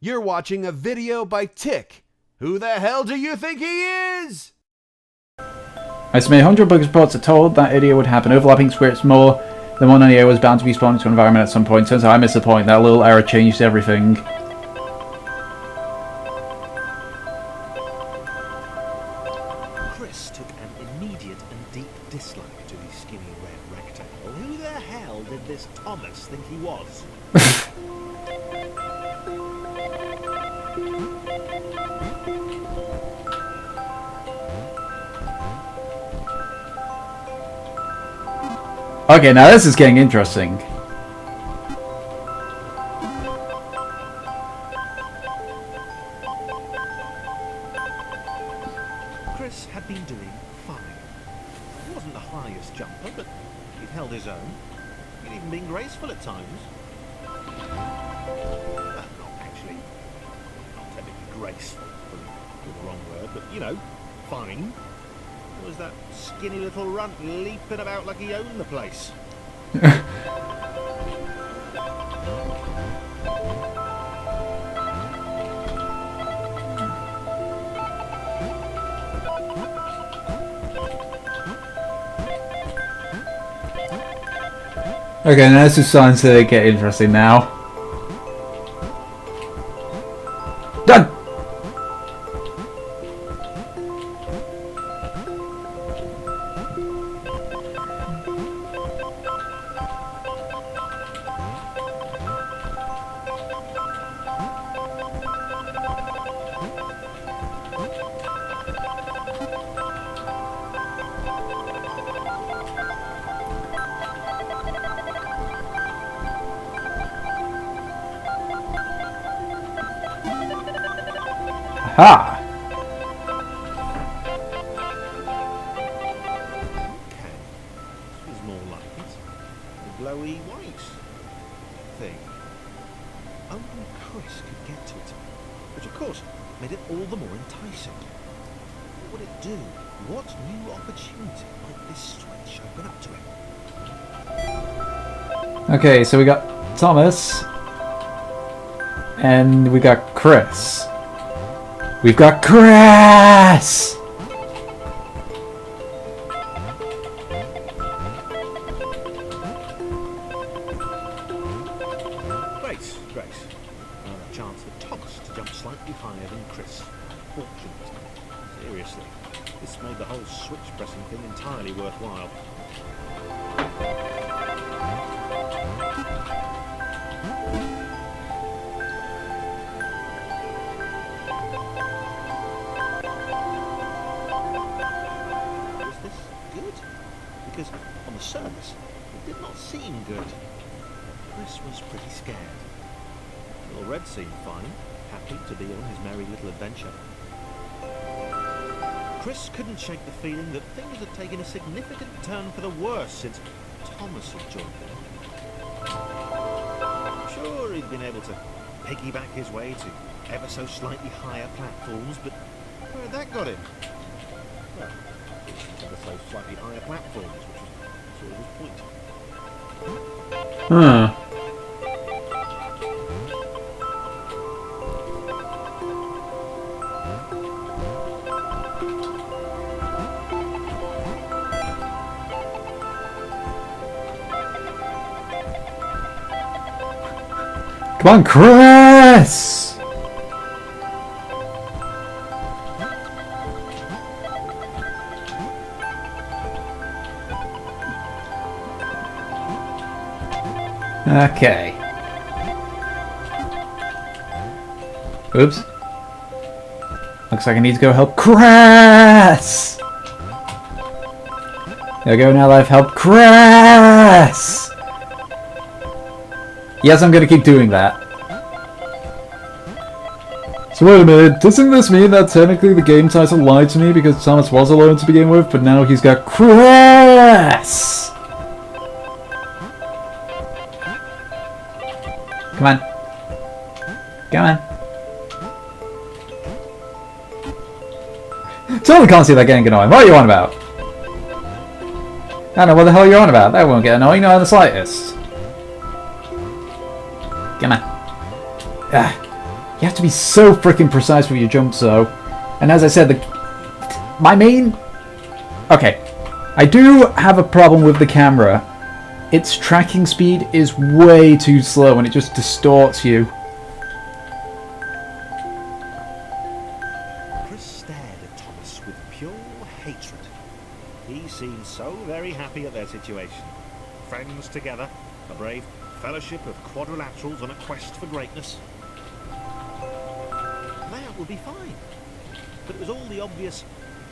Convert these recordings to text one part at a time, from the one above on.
You're watching a video by Tik. Who the hell do you think he is? I submit 100 bug reports are told that idiot would happen. Overlapping scripts more than one NEO was bound to be spawned into an environment at some point. Turns out I missed the point. That little error changed everything. Chris took an immediate and deep dislike to the skinny red rectangle. Who the hell did this Thomas think he was? Okay, now this is getting interesting. Chris had been doing fine. He wasn't the highest jumper, but he'd held his own. He'd even been graceful at times. Not actually, not technically graceful, probably the wrong word, but you know, fine. Was that skinny little runt leaping about like he owned the place. Okay, now this is starting to get interesting now. Done! Ha! Okay, this was more like it. The glowy white thing. Only Chris could get to it, which of course made it all the more enticing. What would it do? What new opportunity might this switch open up to him? Okay, so we got Thomas. And we got Chris. We've got Chris! Grace. Another chance for Thomas to jump slightly higher than Chris. Fortunate. Seriously, this made the whole switch pressing thing entirely worthwhile. Was this good? Because on the surface, it did not seem good. Chris was pretty scared. Little Red seemed fine, happy to be on his merry little adventure. Chris couldn't shake the feeling that things had taken a significant turn for the worse since Thomas had joined them. Sure, he'd been able to piggyback his way to ever so slightly higher platforms, but where had that got him? Well, ever so slightly higher platforms, which was sort of his point. Huh. Come on, Chris! Okay. Oops. Looks like I need to go help Chris! There we go, now I've helped Chris! Yes, I'm gonna keep doing that. So wait a minute, doesn't this mean that technically the game title lied to me because Thomas was alone to begin with, but now he's got Chris? Come on. Come on. Totally can't see that getting annoying. What are you on about? I don't know what the hell you're on about. That won't get annoying, not in the slightest. Come on. Ah. You have to be so freaking precise with your jumps, though. And as I said, my main... Okay, I do have a problem with the camera. Its tracking speed is way too slow and it just distorts you. Chris stared at Thomas with pure hatred. He seemed so very happy at their situation. Friends together, a brave fellowship of quadrilaterals on a quest for greatness. That would be fine. But it was all the obvious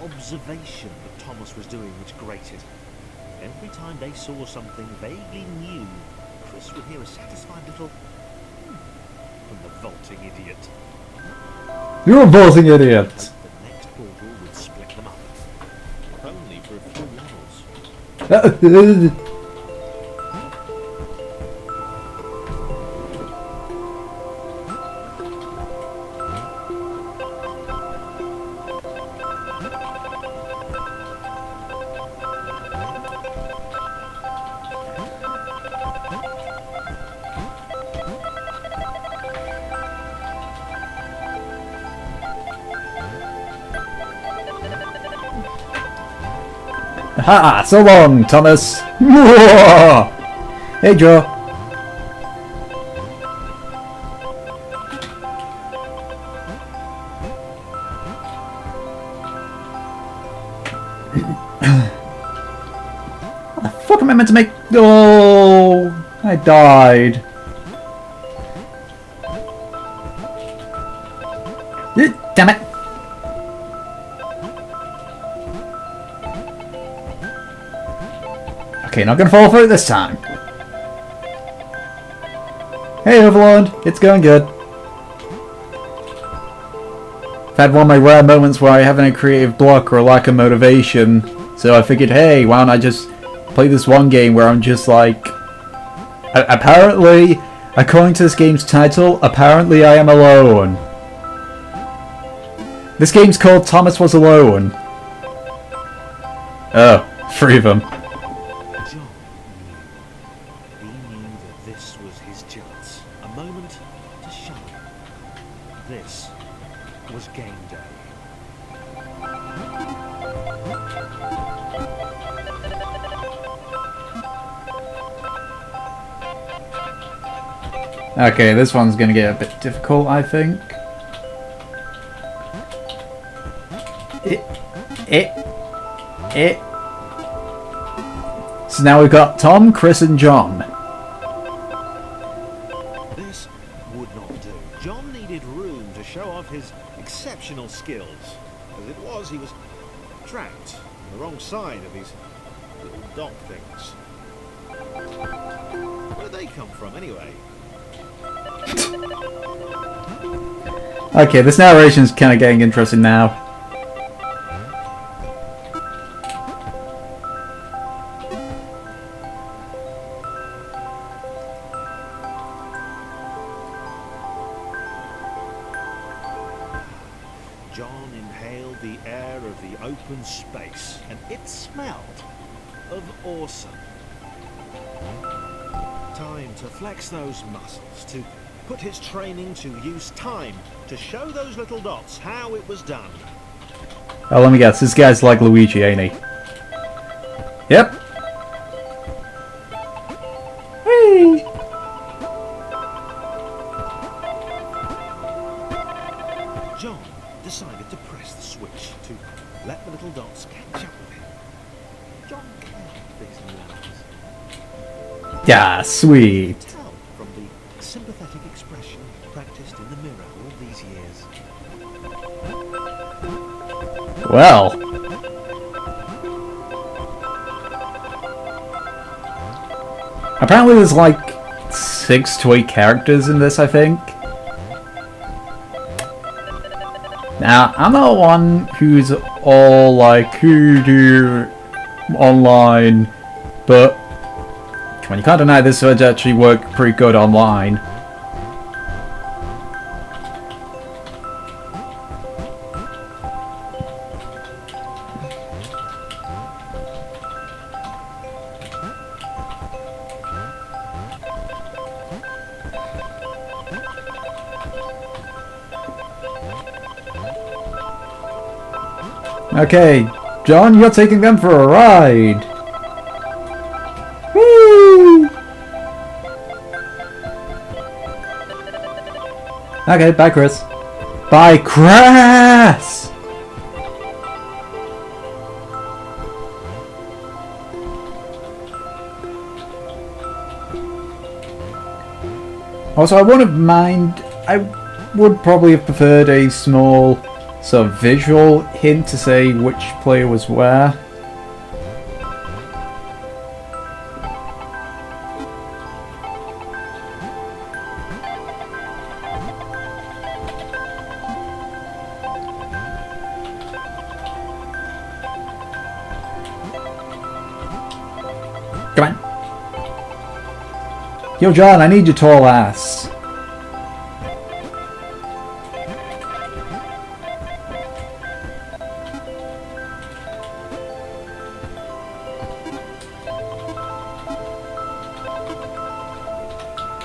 observation that Thomas was doing which grated. Every time they saw something vaguely new, Chris would hear a satisfied little from the vaulting idiot. You're a vaulting idiot! The next portal would split them up. If only for a few levels. Ha! So long, Thomas! Hey, Joe! What the fuck am I meant to make? Oh! I died. Damn it! Okay, not gonna fall through this time. Hey Overlord, it's going good. I've had one of my rare moments where I haven't a creative block or lack of motivation, so I figured, hey, why don't I just play this one game where I'm just like... Apparently, according to this game's title, apparently I am alone. This game's called Thomas Was Alone. Oh, 3 of them. This was game day. Okay, this one's gonna get a bit difficult, I think. So now we've got Tom, Chris, and John. This would not do. John needed room to show off his exceptional skills. As it was, he was trapped on the wrong side of these little dot things. Where did they come from, anyway? Okay, this narration's kind of getting interesting now. John inhaled the air of the open space, and it smelled of awesome. Time to flex those muscles, to put his training to use, time to show those little dots how it was done. Oh, let me guess, this guy's like Luigi, ain't he? Yep. Whee! John decided to press the switch to let the little dots catch up with him. John cared for his nerves. Yeah, sweet. Tell from the sympathetic expression practiced in the mirror all these years. Well. Apparently there's like 6 to 8 characters in this, I think. Now, I'm not one who's all like, who do online, but come on, you can't deny this would actually work pretty good online. Okay, John, you're taking them for a ride. Woo! Okay, bye, Chris. Bye, Chris! Also, I wouldn't mind. I would probably have preferred a small sort of visual hint to say which player was where. Come on. Yo, John, I need your tall ass.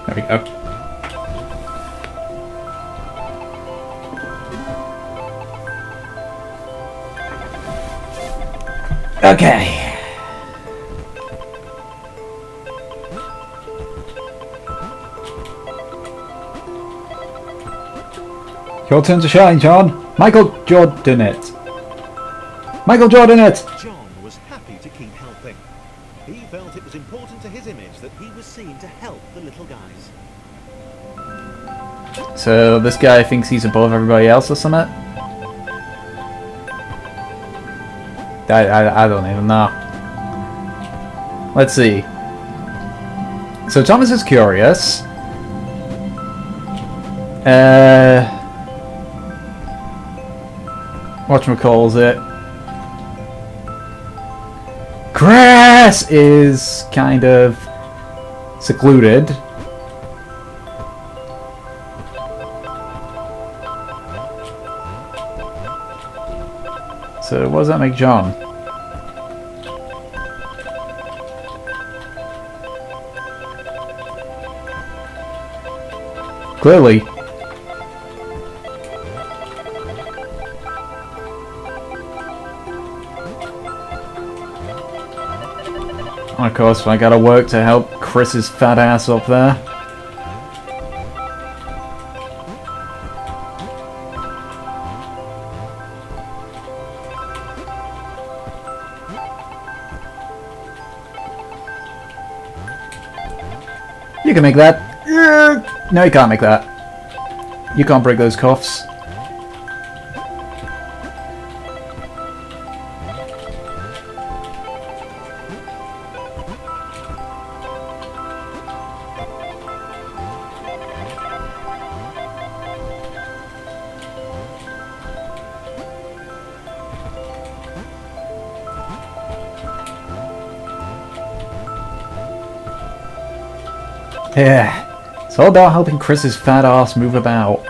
There we go. Okay. Your turn to shine, John. Michael Jordan it. Michael Jordan it. John was happy to keep helping. He felt it was important to his image that he was seen to help the little guys. So this guy thinks he's above everybody else or something? I don't even know. Let's see. So Thomas is curious. Whatchamacallit? Chris is kind of secluded. So what does that make John? Clearly. Of course, I gotta work to help Chris's fat ass up there. You can make that. No, you can't make that. You can't break those cuffs. Yeah, it's all about helping Chris's fat ass move about.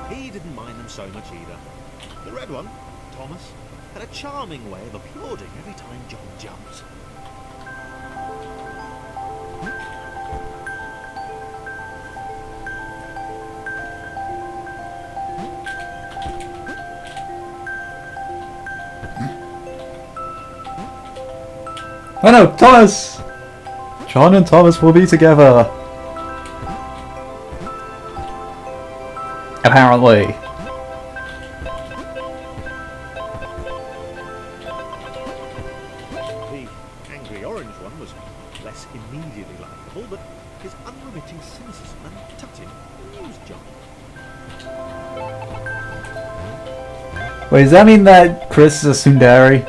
He didn't mind them so much either. The red one, Thomas, had a charming way of applauding every time John jumped. Oh no, Thomas! John and Thomas will be together. Apparently. The angry orange one was less immediately likable, but his unremitting cynicism and tutting amused John. Wait, does that mean that Chris is a tsundere?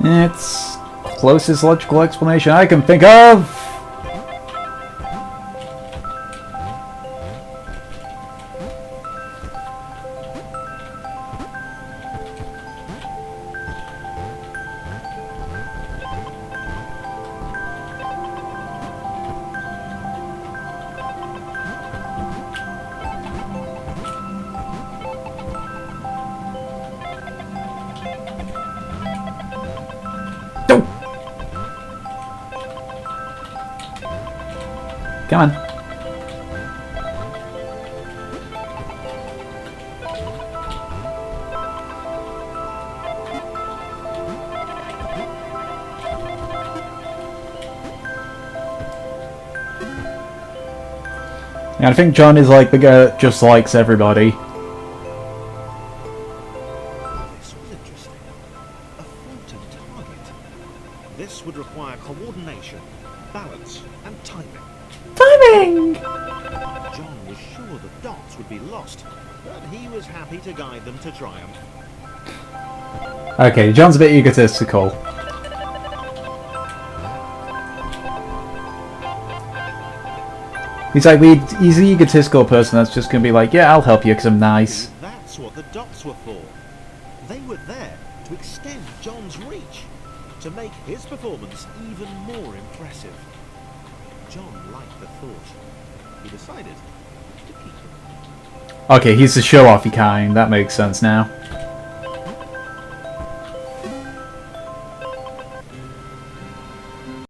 It's closest logical explanation I can think of. Come on. And I think John is like the guy that just likes everybody. This was interesting. A floating target. This would require coordination, balance, and timing. Timing! John was sure the dots would be lost, but he was happy to guide them to triumph. Okay, John's a bit egotistical. He's like, he's the egotistical person that's just gonna be like, yeah, I'll help you because I'm nice. That's what the dots were for. They were there to extend John's reach, to make his performance even more impressive. John liked the thought. He decided to keep them. Okay, he's the show-offy kind, that makes sense now.